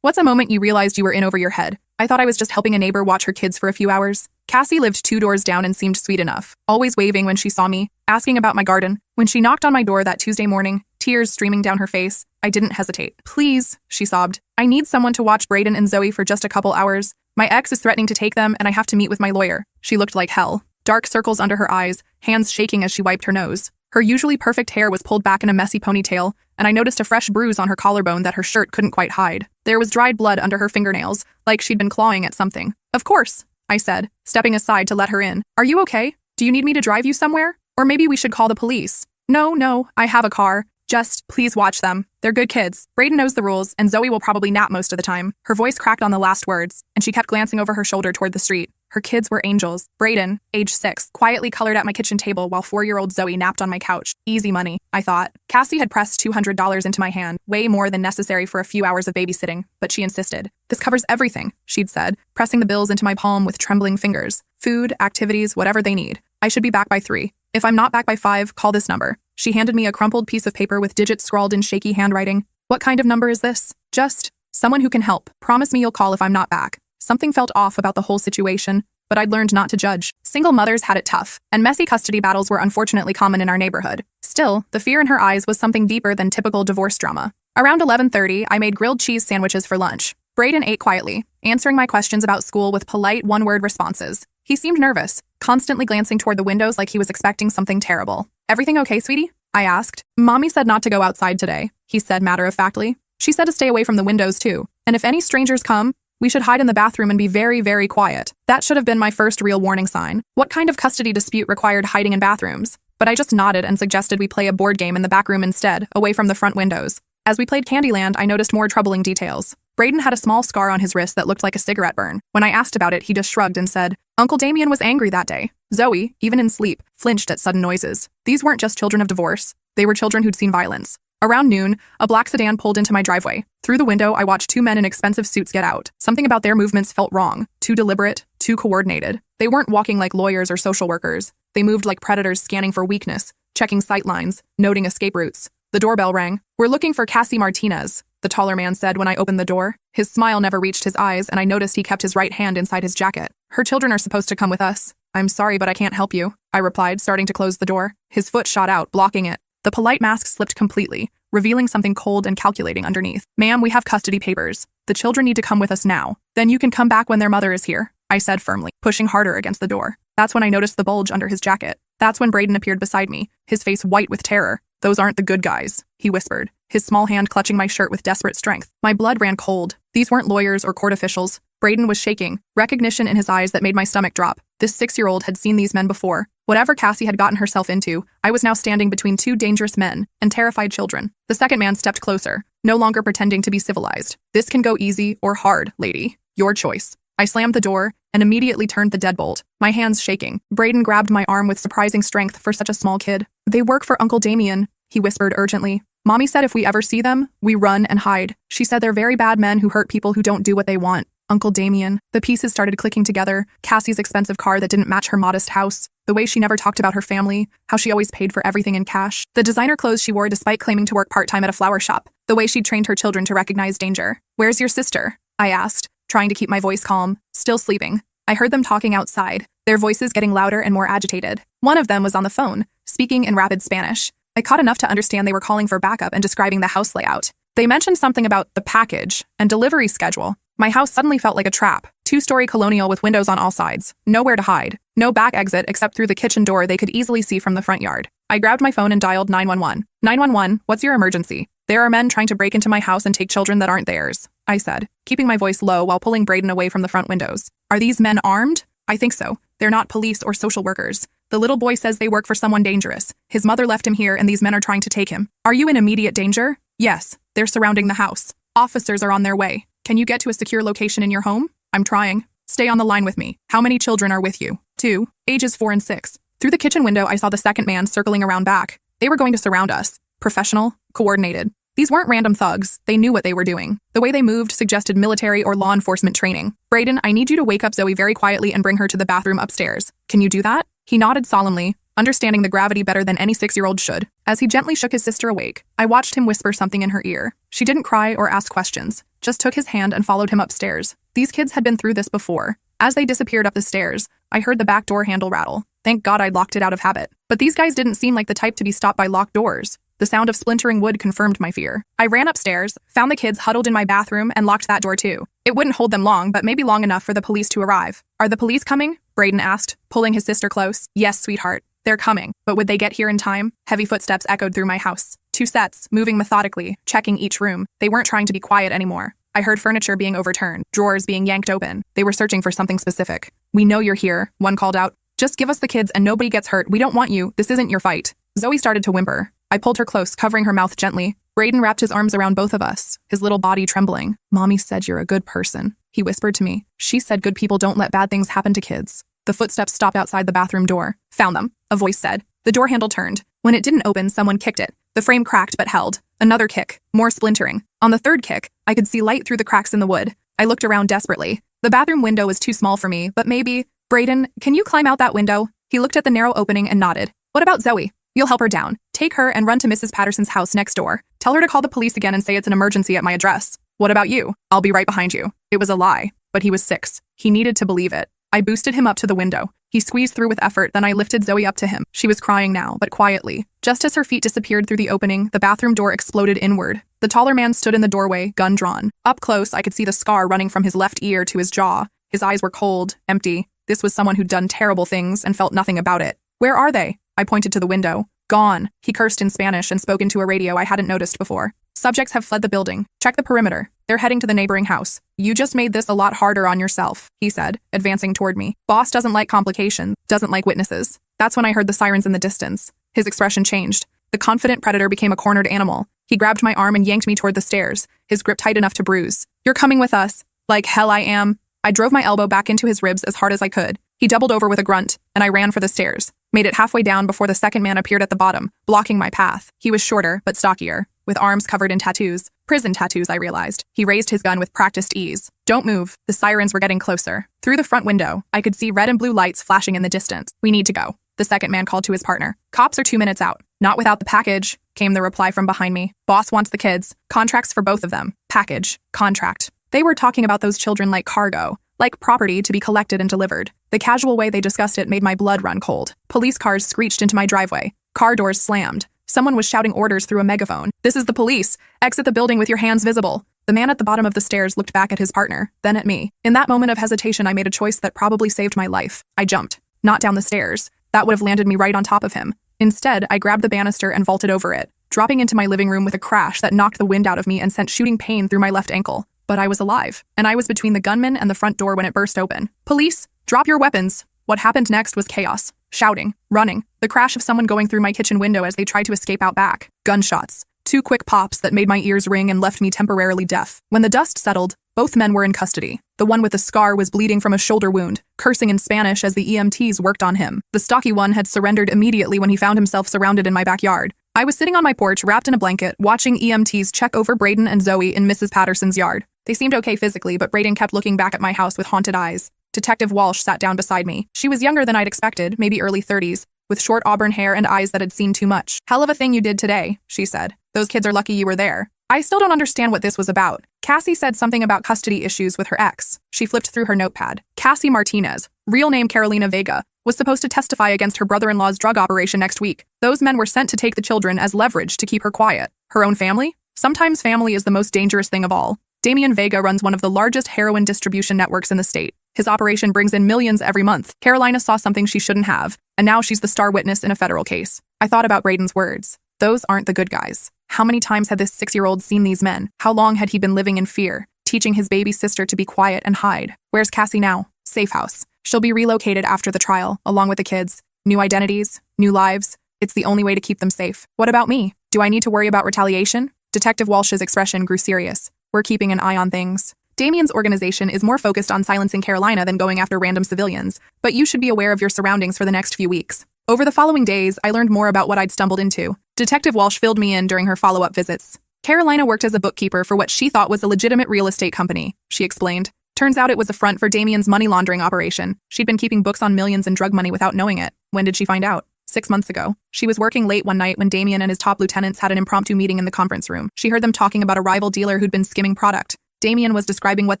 What's a moment you realized you were in over your head? I thought I was just helping a neighbor watch her kids for a few hours. Cassie lived 2 doors down and seemed sweet enough, always waving when she saw me, asking about my garden. When she knocked on my door that Tuesday morning, tears streaming down her face, I didn't hesitate. "Please," she sobbed. "I need someone to watch Brayden and Zoe for just a couple hours. My ex is threatening to take them and I have to meet with my lawyer." She looked like hell. Dark circles under her eyes, hands shaking as she wiped her nose. Her usually perfect hair was pulled back in a messy ponytail, and I noticed a fresh bruise on her collarbone that her shirt couldn't quite hide. There was dried blood under her fingernails, like she'd been clawing at something. "Of course," I said, stepping aside to let her in. "Are you okay? Do you need me to drive you somewhere? Or maybe we should call the police." No, I have a car. Just, please watch them. They're good kids. Brayden knows the rules, and Zoe will probably nap most of the time." Her voice cracked on the last words, and she kept glancing over her shoulder toward the street. Her kids were angels. Brayden, age 6, quietly colored at my kitchen table while 4-year-old Zoe napped on my couch. Easy money, I thought. Cassie had pressed $200 into my hand, way more than necessary for a few hours of babysitting, but she insisted. "This covers everything," she'd said, pressing the bills into my palm with trembling fingers. "Food, activities, whatever they need. I should be back by 3. If I'm not back by 5, call this number." She handed me a crumpled piece of paper with digits scrawled in shaky handwriting. "What kind of number is this?" "Just someone who can help. Promise me you'll call if I'm not back." Something felt off about the whole situation, but I'd learned not to judge. Single mothers had it tough, and messy custody battles were unfortunately common in our neighborhood. Still, the fear in her eyes was something deeper than typical divorce drama. Around 11:30, I made grilled cheese sandwiches for lunch. Brayden ate quietly, answering my questions about school with polite one-word responses. He seemed nervous, constantly glancing toward the windows like he was expecting something terrible. "Everything okay, sweetie?" I asked. "Mommy said not to go outside today," he said matter-of-factly. "She said to stay away from the windows too, and if any strangers come, we should hide in the bathroom and be very, very quiet." That should have been my first real warning sign. What kind of custody dispute required hiding in bathrooms? But I just nodded and suggested we play a board game in the back room instead, away from the front windows. As we played Candyland, I noticed more troubling details. Brayden had a small scar on his wrist that looked like a cigarette burn. When I asked about it, he just shrugged and said, "Uncle Damien was angry that day." Zoe, even in sleep, flinched at sudden noises. These weren't just children of divorce. They were children who'd seen violence. Around noon, a black sedan pulled into my driveway. Through the window, I watched 2 men in expensive suits get out. Something about their movements felt wrong, too deliberate, too coordinated. They weren't walking like lawyers or social workers. They moved like predators scanning for weakness, checking sight lines, noting escape routes. The doorbell rang. "We're looking for Cassie Martinez," the taller man said when I opened the door. His smile never reached his eyes, and I noticed he kept his right hand inside his jacket. "Her children are supposed to come with us." "I'm sorry, but I can't help you," I replied, starting to close the door. His foot shot out, blocking it. The polite mask slipped completely, revealing something cold and calculating underneath. "Ma'am, we have custody papers. The children need to come with us now. Then you can come back when their mother is here," I said firmly, pushing harder against the door. That's when I noticed the bulge under his jacket. That's when Brayden appeared beside me, his face white with terror. "Those aren't the good guys," he whispered, his small hand clutching my shirt with desperate strength. My blood ran cold. These weren't lawyers or court officials. Brayden was shaking, recognition in his eyes that made my stomach drop. This 6-year-old had seen these men before. Whatever Cassie had gotten herself into, I was now standing between 2 dangerous men and terrified children. The second man stepped closer, no longer pretending to be civilized. "This can go easy or hard, lady. Your choice." I slammed the door and immediately turned the deadbolt, my hands shaking. Brayden grabbed my arm with surprising strength for such a small kid. "They work for Uncle Damien," he whispered urgently. "Mommy said if we ever see them, we run and hide. She said they're very bad men who hurt people who don't do what they want." Uncle Damien. The pieces started clicking together. Cassie's expensive car that didn't match her modest house. The way she never talked about her family. How she always paid for everything in cash. The designer clothes she wore despite claiming to work part-time at a flower shop. The way she'd trained her children to recognize danger. "Where's your sister?" I asked, trying to keep my voice calm. Still sleeping. I heard them talking outside, their voices getting louder and more agitated. One of them was on the phone, speaking in rapid Spanish. I caught enough to understand they were calling for backup and describing the house layout. They mentioned something about the package and delivery schedule. My house suddenly felt like a trap. 2-story colonial with windows on all sides. Nowhere to hide. No back exit except through the kitchen door they could easily see from the front yard. I grabbed my phone and dialed 911. "911, what's your emergency?" "There are men trying to break into my house and take children that aren't theirs," I said, keeping my voice low while pulling Brayden away from the front windows. "Are these men armed?" "I think so. They're not police or social workers. The little boy says they work for someone dangerous. His mother left him here and these men are trying to take him." "Are you in immediate danger?" "Yes. They're surrounding the house. Officers are on their way. Can you get to a secure location in your home?" "I'm trying." "Stay on the line with me. How many children are with you?" "2, ages 4 and 6. Through the kitchen window, I saw the second man circling around back. They were going to surround us. Professional, coordinated. These weren't random thugs. They knew what they were doing. The way they moved suggested military or law enforcement training. "Brayden, I need you to wake up Zoe very quietly and bring her to the bathroom upstairs. Can you do that?" He nodded solemnly, understanding the gravity better than any 6-year-old should. As he gently shook his sister awake, I watched him whisper something in her ear. She didn't cry or ask questions. just took his hand and followed him upstairs. These kids had been through this before. As they disappeared up the stairs, I heard the back door handle rattle. Thank God I'd locked it out of habit. But these guys didn't seem like the type to be stopped by locked doors. The sound of splintering wood confirmed my fear. I ran upstairs, found the kids huddled in my bathroom, and locked that door too. It wouldn't hold them long, but maybe long enough for the police to arrive. Are the police coming? Braden asked, pulling his sister close. Yes, sweetheart. They're coming. But would they get here in time? Heavy footsteps echoed through my house. 2 sets, moving methodically, checking each room. They weren't trying to be quiet anymore. I heard furniture being overturned, drawers being yanked open. They were searching for something specific. We know you're here, one called out. Just give us the kids and nobody gets hurt. We don't want you. This isn't your fight. Zoe started to whimper. I pulled her close, covering her mouth gently. Braden wrapped his arms around both of us, his little body trembling. Mommy said you're a good person, he whispered to me. She said good people don't let bad things happen to kids. The footsteps stopped outside the bathroom door. Found them, a voice said. The door handle turned. When it didn't open, someone kicked it. The frame cracked but held. Another kick, more splintering. On the third kick, I could see light through the cracks in the wood. I looked around desperately. The bathroom window was too small for me, but maybe… Braden, can you climb out that window? He looked at the narrow opening and nodded. What about Zoe? You'll help her down. Take her and run to Mrs. Patterson's house next door. Tell her to call the police again and say it's an emergency at my address. What about you? I'll be right behind you. It was a lie, but he was 6. He needed to believe it. I boosted him up to the window. He squeezed through with effort, then I lifted Zoe up to him. She was crying now, but quietly. Just as her feet disappeared through the opening, the bathroom door exploded inward. The taller man stood in the doorway, gun drawn. Up close, I could see the scar running from his left ear to his jaw. His eyes were cold, empty. This was someone who'd done terrible things and felt nothing about it. Where are they? I pointed to the window. Gone. He cursed in Spanish and spoke into a radio I hadn't noticed before. Subjects have fled the building. Check the perimeter. They're heading to the neighboring house. You just made this a lot harder on yourself, he said, advancing toward me. Boss doesn't like complications, doesn't like witnesses. That's when I heard the sirens in the distance. His expression changed. The confident predator became a cornered animal. He grabbed my arm and yanked me toward the stairs, his grip tight enough to bruise. You're coming with us. Like hell I am. I drove my elbow back into his ribs as hard as I could. He doubled over with a grunt, and I ran for the stairs. Made it halfway down before the second man appeared at the bottom, blocking my path. He was shorter, but stockier, with arms covered in tattoos. Prison tattoos, I realized. He raised his gun with practiced ease. Don't move. The sirens were getting closer. Through the front window, I could see red and blue lights flashing in the distance. We need to go. The second man called to his partner. Cops are 2 minutes out. Not without the package, came the reply from behind me. Boss wants the kids. Contracts for both of them. Package. Contract. They were talking about those children like cargo. Like property to be collected and delivered. The casual way they discussed it made my blood run cold. Police cars screeched into my driveway. Car doors slammed. Someone was shouting orders through a megaphone. This is the police. Exit the building with your hands visible. The man at the bottom of the stairs looked back at his partner, then at me. In that moment of hesitation, I made a choice that probably saved my life. I jumped. Not down the stairs. That would have landed me right on top of him. Instead, I grabbed the banister and vaulted over it, dropping into my living room with a crash that knocked the wind out of me and sent shooting pain through my left ankle. But I was alive, and I was between the gunman and the front door when it burst open. Police, drop your weapons. What happened next was chaos. Shouting, running, the crash of someone going through my kitchen window as they tried to escape out back. Gunshots. 2 quick pops that made my ears ring and left me temporarily deaf. When the dust settled, both men were in custody. The one with the scar was bleeding from a shoulder wound, cursing in Spanish as the EMTs worked on him. The stocky one had surrendered immediately when he found himself surrounded in my backyard. I was sitting on my porch, wrapped in a blanket, watching EMTs check over Braden and Zoe in Mrs. Patterson's yard. They seemed okay physically, but Braden kept looking back at my house with haunted eyes. Detective Walsh sat down beside me. She was younger than I'd expected, maybe early 30s, with short auburn hair and eyes that had seen too much. Hell of a thing you did today, she said. Those kids are lucky you were there. I still don't understand what this was about. Cassie said something about custody issues with her ex. She flipped through her notepad. Cassie Martinez, real name Carolina Vega, was supposed to testify against her brother-in-law's drug operation next week. Those men were sent to take the children as leverage to keep her quiet. Her own family? Sometimes family is the most dangerous thing of all. Damian Vega runs one of the largest heroin distribution networks in the state. His operation brings in millions every month. Carolina saw something she shouldn't have, and now she's the star witness in a federal case. I thought about Braden's words. Those aren't the good guys. How many times had this 6-year-old seen these men? How long had he been living in fear, teaching his baby sister to be quiet and hide? Where's Cassie now? Safe house. She'll be relocated after the trial, along with the kids. New identities, new lives. It's the only way to keep them safe. What about me? Do I need to worry about retaliation? Detective Walsh's expression grew serious. We're keeping an eye on things. Damian's organization is more focused on silencing Carolina than going after random civilians, but you should be aware of your surroundings for the next few weeks. Over the following days, I learned more about what I'd stumbled into. Detective Walsh filled me in during her follow-up visits. Carolina worked as a bookkeeper for what she thought was a legitimate real estate company, she explained. Turns out it was a front for Damian's money laundering operation. She'd been keeping books on millions in drug money without knowing it. When did she find out? 6 months ago. She was working late one night when Damian and his top lieutenants had an impromptu meeting in the conference room. She heard them talking about a rival dealer who'd been skimming product. Damien was describing what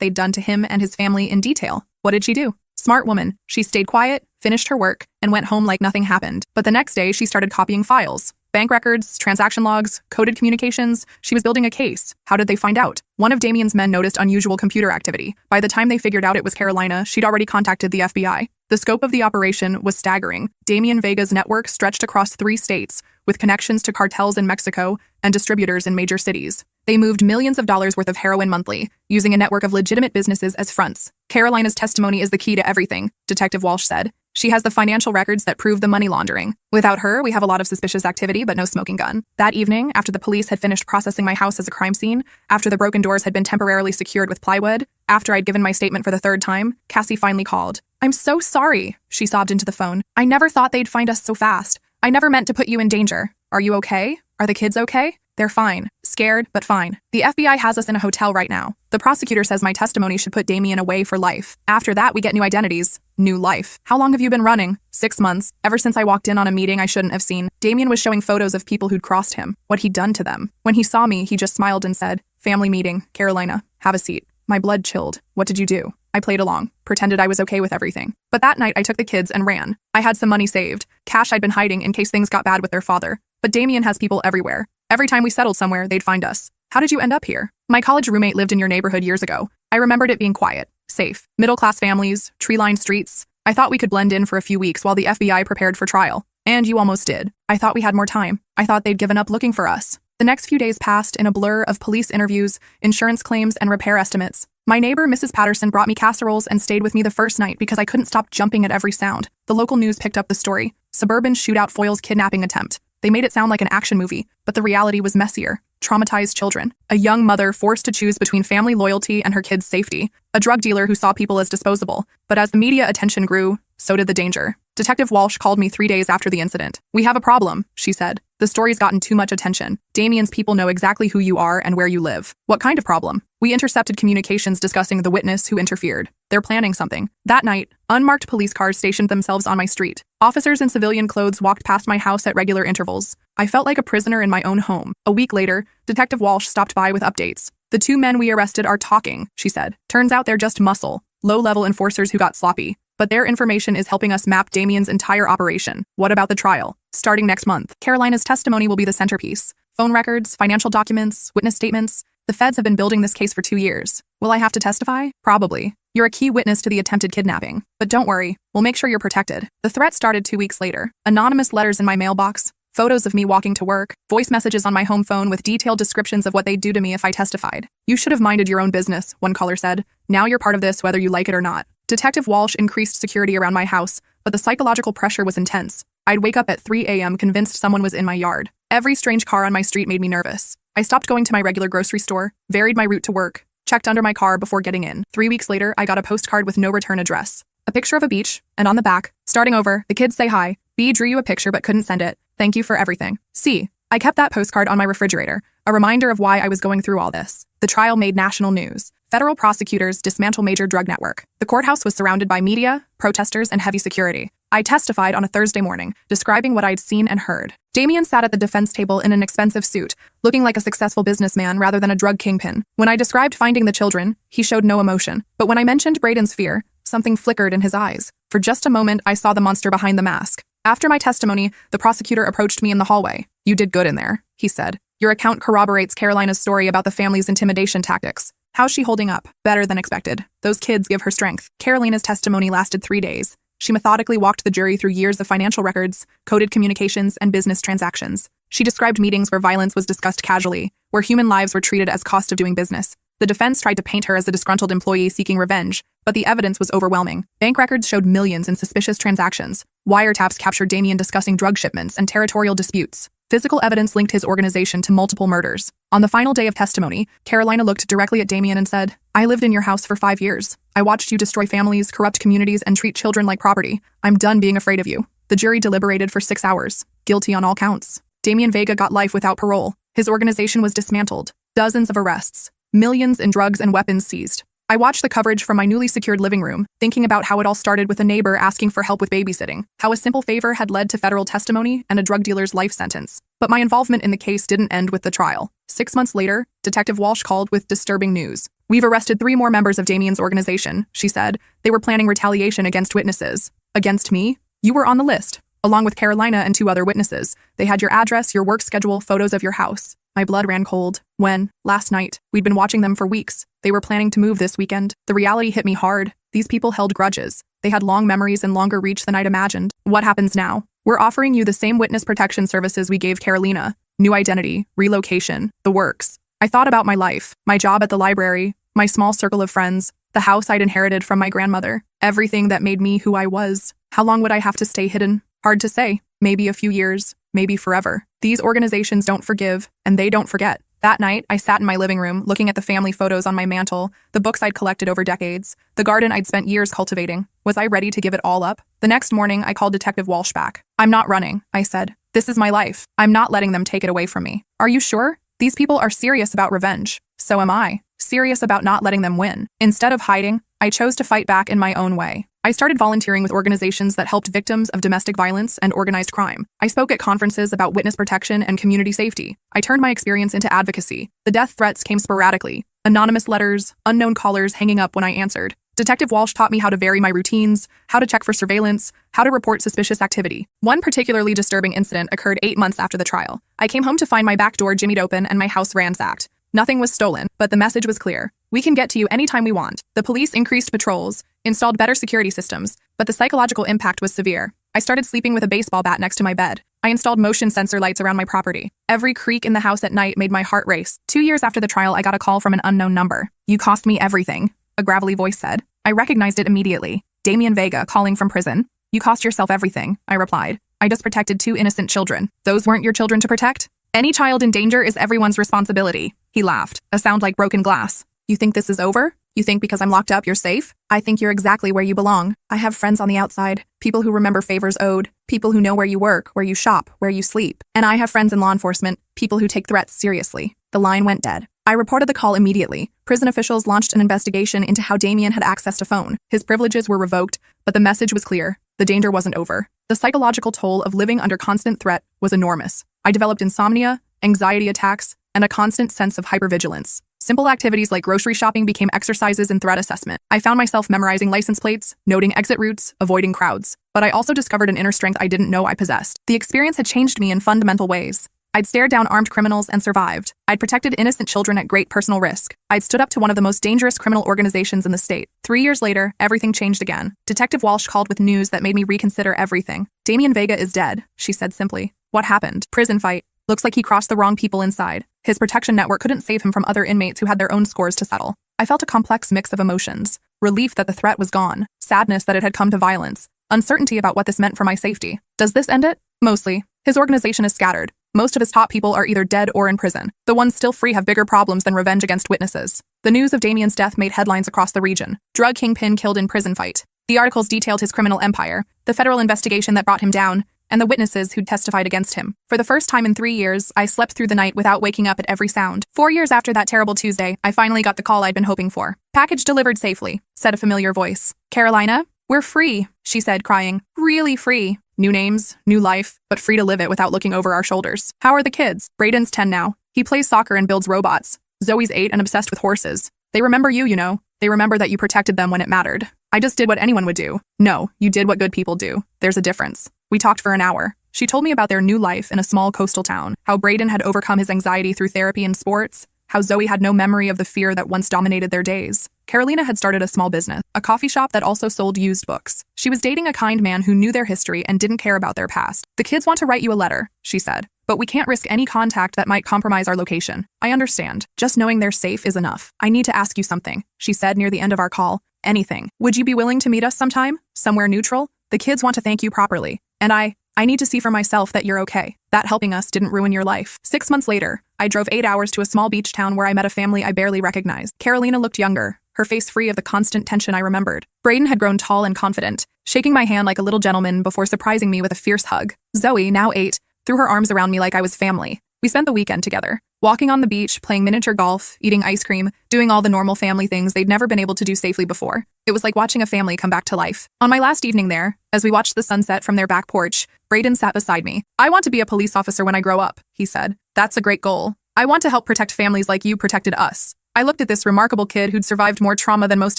they'd done to him and his family in detail. What did she do? Smart woman. She stayed quiet, finished her work, and went home like nothing happened. But the next day, she started copying files. Bank records, transaction logs, coded communications. She was building a case. How did they find out? One of Damien's men noticed unusual computer activity. By the time they figured out it was Carolina, she'd already contacted the FBI. The scope of the operation was staggering. Damien Vega's network stretched across 3 states, with connections to cartels in Mexico and distributors in major cities. They moved millions of dollars worth of heroin monthly, using a network of legitimate businesses as fronts. Carolina's testimony is the key to everything, Detective Walsh said. She has the financial records that prove the money laundering. Without her, we have a lot of suspicious activity, but no smoking gun. That evening, after the police had finished processing my house as a crime scene, after the broken doors had been temporarily secured with plywood, after I'd given my statement for the 3rd time, Cassie finally called. "I'm so sorry," she sobbed into the phone. "I never thought they'd find us so fast. I never meant to put you in danger. Are you okay? Are the kids okay?" "They're fine. Scared, but fine. The FBI has us in a hotel right now. The prosecutor says my testimony should put Damien away for life. After that, we get new identities. New life. How long have you been running?" 6 months. Ever since I walked in on a meeting I shouldn't have seen. Damien was showing photos of people who'd crossed him, what he'd done to them. When he saw me, he just smiled and said, "Family meeting, Carolina. Have a seat." My blood chilled. What did you do? I played along, pretended I was okay with everything. But that night, I took the kids and ran. I had some money saved, cash I'd been hiding in case things got bad with their father. But Damien has people everywhere. Every time we settled somewhere, they'd find us. How did you end up here? My college roommate lived in your neighborhood years ago. I remembered it being quiet, safe, middle-class families, tree-lined streets. I thought we could blend in for a few weeks while the FBI prepared for trial. And you almost did. I thought we had more time. I thought they'd given up looking for us. The next few days passed in a blur of police interviews, insurance claims, and repair estimates. My neighbor, Mrs. Patterson, brought me casseroles and stayed with me the first night because I couldn't stop jumping at every sound. The local news picked up the story. Suburban shootout foils kidnapping attempt. They made it sound like an action movie, but the reality was messier. Traumatized children. A young mother forced to choose between family loyalty and her kids' safety. A drug dealer who saw people as disposable. But as the media attention grew, so did the danger. Detective Walsh called me 3 days after the incident. "We have a problem," she said. "The story's gotten too much attention. Damien's people know exactly who you are and where you live." "What kind of problem?" "We intercepted communications discussing the witness who interfered. They're planning something." That night, unmarked police cars stationed themselves on my street. Officers in civilian clothes walked past my house at regular intervals. I felt like a prisoner in my own home. A week later, Detective Walsh stopped by with updates. "The 2 men we arrested are talking," she said. "Turns out they're just muscle, low-level enforcers who got sloppy. But their information is helping us map Damien's entire operation." "What about the trial?" "Starting next month. Carolina's testimony will be the centerpiece. Phone records, financial documents, witness statements. The feds have been building this case for 2 years. Will I have to testify? Probably. You're a key witness to the attempted kidnapping. But don't worry, we'll make sure you're protected." The threat started 2 weeks later. Anonymous letters in my mailbox, photos of me walking to work, voice messages on my home phone with detailed descriptions of what they'd do to me if I testified. "You should have minded your own business," one caller said. "Now you're part of this whether you like it or not." Detective Walsh increased security around my house, but the psychological pressure was intense. I'd wake up at 3 a.m. convinced someone was in my yard. Every strange car on my street made me nervous. I stopped going to my regular grocery store, varied my route to work, checked under my car before getting in. 3 weeks later, I got a postcard with no return address. A picture of a beach, and on the back, "Starting over, the kids say hi. B drew you a picture but couldn't send it. Thank you for everything. C." I kept that postcard on my refrigerator, a reminder of why I was going through all this. The trial made national news. Federal prosecutors dismantle major drug network. The courthouse was surrounded by media, protesters, and heavy security. I testified on a Thursday morning, describing what I'd seen and heard. Damien sat at the defense table in an expensive suit, looking like a successful businessman rather than a drug kingpin. When I described finding the children, he showed no emotion. But when I mentioned Braden's fear, something flickered in his eyes. For just a moment, I saw the monster behind the mask. After my testimony, the prosecutor approached me in the hallway. "You did good in there," he said. "Your account corroborates Carolina's story about the family's intimidation tactics. How's she holding up?" "Better than expected. Those kids give her strength." Carolina's testimony lasted 3 days. She methodically walked the jury through years of financial records, coded communications, and business transactions. She described meetings where violence was discussed casually, where human lives were treated as cost of doing business. The defense tried to paint her as a disgruntled employee seeking revenge, but the evidence was overwhelming. Bank records showed millions in suspicious transactions. Wiretaps captured Damien discussing drug shipments and territorial disputes. Physical evidence linked his organization to multiple murders. On the final day of testimony, Carolina looked directly at Damien and said, "I lived in your house for 5 years. I watched you destroy families, corrupt communities, and treat children like property. I'm done being afraid of you." The jury deliberated for 6 hours, guilty on all counts. Damien Vega got life without parole. His organization was dismantled. Dozens of arrests. Millions in drugs and weapons seized. I watched the coverage from my newly secured living room, thinking about how it all started with a neighbor asking for help with babysitting, how a simple favor had led to federal testimony and a drug dealer's life sentence. But my involvement in the case didn't end with the trial. 6 months later, Detective Walsh called with disturbing news. "We've arrested 3 more members of Damien's organization," she said. "They were planning retaliation against witnesses." "Against me? You were on the list, along with Carolina and 2 other witnesses. They had your address, your work schedule, photos of your house." My blood ran cold. When, last night, we'd been watching them for weeks. They were planning to move this weekend. The reality hit me hard. These people held grudges. They had long memories and longer reach than I'd imagined. What happens now? We're offering you the same witness protection services we gave Carolina. New identity, relocation, the works. I thought about my life, my job at the library, my small circle of friends, the house I'd inherited from my grandmother, everything that made me who I was. How long would I have to stay hidden? Hard to say. Maybe a few years, maybe forever. These organizations don't forgive, and they don't forget. That night, I sat in my living room, looking at the family photos on my mantle, the books I'd collected over decades, the garden I'd spent years cultivating. Was I ready to give it all up? The next morning, I called Detective Walsh back. "I'm not running," I said. "This is my life. I'm not letting them take it away from me." "Are you sure? These people are serious about revenge. So am I. Serious about not letting them win." Instead of hiding, I chose to fight back in my own way. I started volunteering with organizations that helped victims of domestic violence and organized crime. I spoke at conferences about witness protection and community safety. I turned my experience into advocacy. The death threats came sporadically. Anonymous letters, unknown callers hanging up when I answered. Detective Walsh taught me how to vary my routines, how to check for surveillance, how to report suspicious activity. One particularly disturbing incident occurred 8 months after the trial. I came home to find my back door jimmied open and my house ransacked. Nothing was stolen, but the message was clear. "We can get to you anytime we want." The police increased patrols, installed better security systems, but the psychological impact was severe. I started sleeping with a baseball bat next to my bed. I installed motion sensor lights around my property. Every creak in the house at night made my heart race. 2 years after the trial, I got a call from an unknown number. "You cost me everything," a gravelly voice said. I recognized it immediately. Damien Vega calling from prison. "You cost yourself everything," I replied. "I just protected 2 innocent children. Those weren't your children to protect? Any child in danger is everyone's responsibility." He laughed, a sound like broken glass. "You think this is over? You think because I'm locked up you're safe? I think you're exactly where you belong. I have friends on the outside, people who remember favors owed, people who know where you work, where you shop, where you sleep. And I have friends in law enforcement, people who take threats seriously." The line went dead. I reported the call immediately. Prison officials launched an investigation into how Damien had accessed a phone. His privileges were revoked, but the message was clear. The danger wasn't over. The psychological toll of living under constant threat was enormous. I developed insomnia, anxiety attacks, and a constant sense of hypervigilance. Simple activities like grocery shopping became exercises in threat assessment. I found myself memorizing license plates, noting exit routes, avoiding crowds. But I also discovered an inner strength I didn't know I possessed. The experience had changed me in fundamental ways. I'd stared down armed criminals and survived. I'd protected innocent children at great personal risk. I'd stood up to one of the most dangerous criminal organizations in the state. 3 years later, everything changed again. Detective Walsh called with news that made me reconsider everything. "Damien Vega is dead," she said simply. "What happened?" "Prison fight. Looks like he crossed the wrong people inside. His protection network couldn't save him from other inmates who had their own scores to settle." I felt a complex mix of emotions. Relief that the threat was gone. Sadness that it had come to violence. Uncertainty about what this meant for my safety. Does this end it? Mostly. His organization is scattered. Most of his top people are either dead or in prison. The ones still free have bigger problems than revenge against witnesses. The news of Damien's death made headlines across the region. Drug kingpin killed in prison fight. The articles detailed his criminal empire, the federal investigation that brought him down, and the witnesses who'd testified against him. For the first time in 3 years, I slept through the night without waking up at every sound. 4 years after that terrible Tuesday, I finally got the call I'd been hoping for. "Package delivered safely," said a familiar voice. "Carolina? We're free," she said, crying. "Really free. New names, new life, but free to live it without looking over our shoulders." "How are the kids?" "Brayden's 10 now. He plays soccer and builds robots. Zoe's 8 and obsessed with horses. They remember you, you know. They remember that you protected them when it mattered. I just did what anyone would do." "No, you did what good people do. There's a difference." We talked for an hour. She told me about their new life in a small coastal town, how Brayden had overcome his anxiety through therapy and sports, how Zoe had no memory of the fear that once dominated their days. Carolina had started a small business, a coffee shop that also sold used books. She was dating a kind man who knew their history and didn't care about their past. "The kids want to write you a letter," she said, "but we can't risk any contact that might compromise our location." "I understand. Just knowing they're safe is enough." "I need to ask you something," she said near the end of our call. "Anything. Would you be willing to meet us sometime? Somewhere neutral? The kids want to thank you properly. And I need to see for myself that you're okay. That helping us didn't ruin your life." 6 months later, I drove 8 hours to a small beach town where I met a family I barely recognized. Carolina looked younger, her face free of the constant tension I remembered. Brayden had grown tall and confident, shaking my hand like a little gentleman before surprising me with a fierce hug. Zoe, now 8, threw her arms around me like I was family. We spent the weekend together, walking on the beach, playing miniature golf, eating ice cream, doing all the normal family things they'd never been able to do safely before. It was like watching a family come back to life. On my last evening there, as we watched the sunset from their back porch, Brayden sat beside me. "I want to be a police officer when I grow up," he said. "That's a great goal." I want to help protect families like you protected us. I looked at this remarkable kid who'd survived more trauma than most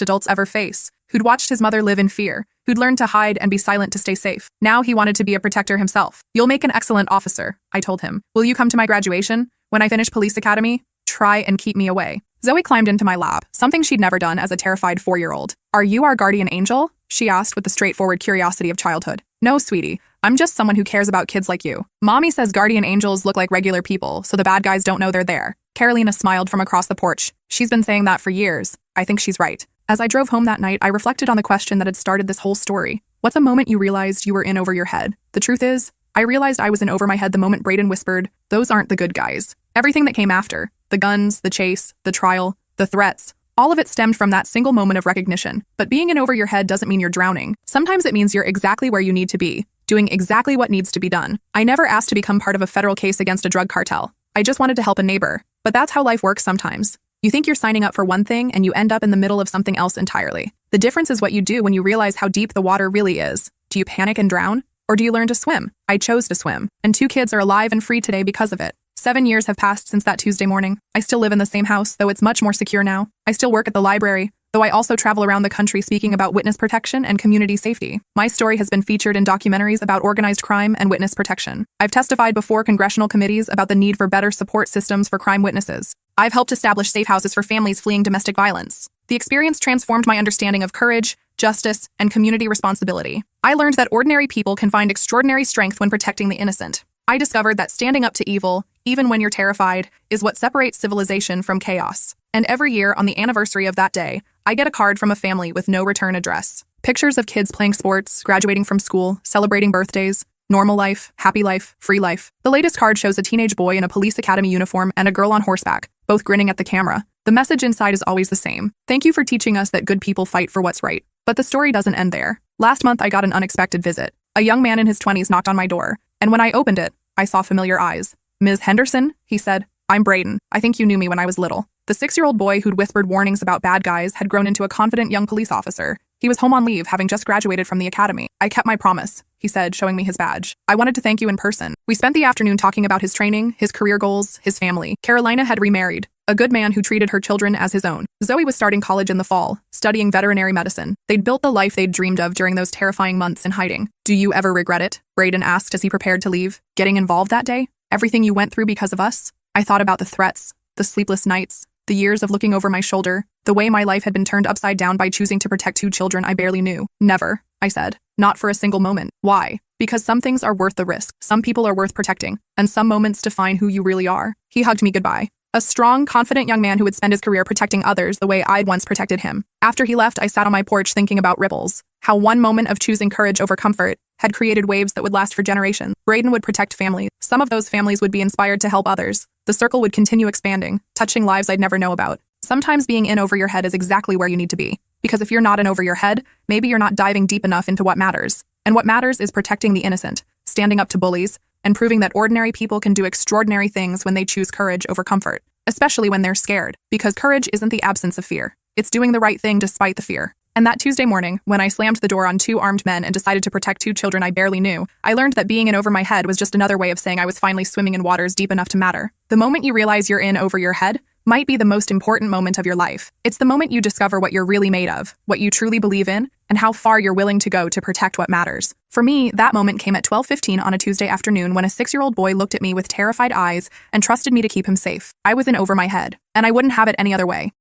adults ever face, who'd watched his mother live in fear, who'd learned to hide and be silent to stay safe. Now he wanted to be a protector himself. You'll make an excellent officer, I told him. Will you come to my graduation? When I finish police academy? Try and keep me away. Zoe climbed into my lap, something she'd never done as a terrified 4-year-old. Are you our guardian angel? She asked with the straightforward curiosity of childhood. No, sweetie. I'm just someone who cares about kids like you. Mommy says guardian angels look like regular people, so the bad guys don't know they're there. Carolina smiled from across the porch. She's been saying that for years. I think she's right. As I drove home that night, I reflected on the question that had started this whole story. What's a moment you realized you were in over your head? The truth is, I realized I was in over my head the moment Brayden whispered, "Those aren't the good guys." Everything that came after, the guns, the chase, the trial, the threats, all of it stemmed from that single moment of recognition. But being in over your head doesn't mean you're drowning. Sometimes it means you're exactly where you need to be, doing exactly what needs to be done. I never asked to become part of a federal case against a drug cartel. I just wanted to help a neighbor. But that's how life works sometimes. You think you're signing up for one thing and you end up in the middle of something else entirely. The difference is what you do when you realize how deep the water really is. Do you panic and drown? Or do you learn to swim? I chose to swim. And 2 kids are alive and free today because of it. 7 years have passed since that Tuesday morning. I still live in the same house, though it's much more secure now. I still work at the library, though I also travel around the country speaking about witness protection and community safety. My story has been featured in documentaries about organized crime and witness protection. I've testified before congressional committees about the need for better support systems for crime witnesses. I've helped establish safe houses for families fleeing domestic violence. The experience transformed my understanding of courage, justice, and community responsibility. I learned that ordinary people can find extraordinary strength when protecting the innocent. I discovered that standing up to evil, even when you're terrified, is what separates civilization from chaos. And every year, on the anniversary of that day, I get a card from a family with no return address. Pictures of kids playing sports, graduating from school, celebrating birthdays, normal life, happy life, free life. The latest card shows a teenage boy in a police academy uniform and a girl on horseback, both grinning at the camera. The message inside is always the same. Thank you for teaching us that good people fight for what's right. But the story doesn't end there. Last month, I got an unexpected visit. A young man in his 20s knocked on my door, and when I opened it, I saw familiar eyes. "Ms. Henderson," he said. "I'm Brayden. I think you knew me when I was little." The 6-year-old boy who'd whispered warnings about bad guys had grown into a confident young police officer. He was home on leave, having just graduated from the academy. "I kept my promise," he said, showing me his badge. "I wanted to thank you in person." We spent the afternoon talking about his training, his career goals, his family. Carolina had remarried, a good man who treated her children as his own. Zoe was starting college in the fall, studying veterinary medicine. They'd built the life they'd dreamed of during those terrifying months in hiding. "Do you ever regret it?" Brayden asked as he prepared to leave. "Getting involved that day? Everything you went through because of us?" I thought about the threats, the sleepless nights, the years of looking over my shoulder, the way my life had been turned upside down by choosing to protect 2 children I barely knew. "Never," I said. "Not for a single moment." Why? Because some things are worth the risk, some people are worth protecting, and some moments define who you really are. He hugged me goodbye. A strong, confident young man who would spend his career protecting others the way I'd once protected him. After he left, I sat on my porch thinking about ripples. How one moment of choosing courage over comfort had created waves that would last for generations. Brayden would protect families. Some of those families would be inspired to help others. The circle would continue expanding, touching lives I'd never know about. Sometimes being in over your head is exactly where you need to be. Because if you're not in over your head, maybe you're not diving deep enough into what matters. And what matters is protecting the innocent, standing up to bullies, and proving that ordinary people can do extraordinary things when they choose courage over comfort. Especially when they're scared, because courage isn't the absence of fear. It's doing the right thing despite the fear. And that Tuesday morning, when I slammed the door on 2 armed men and decided to protect 2 children I barely knew, I learned that being in over my head was just another way of saying I was finally swimming in waters deep enough to matter. The moment you realize you're in over your head might be the most important moment of your life. It's the moment you discover what you're really made of, what you truly believe in, and how far you're willing to go to protect what matters. For me, that moment came at 12:15 on a Tuesday afternoon when a 6-year-old boy looked at me with terrified eyes and trusted me to keep him safe. I was in over my head, and I wouldn't have it any other way.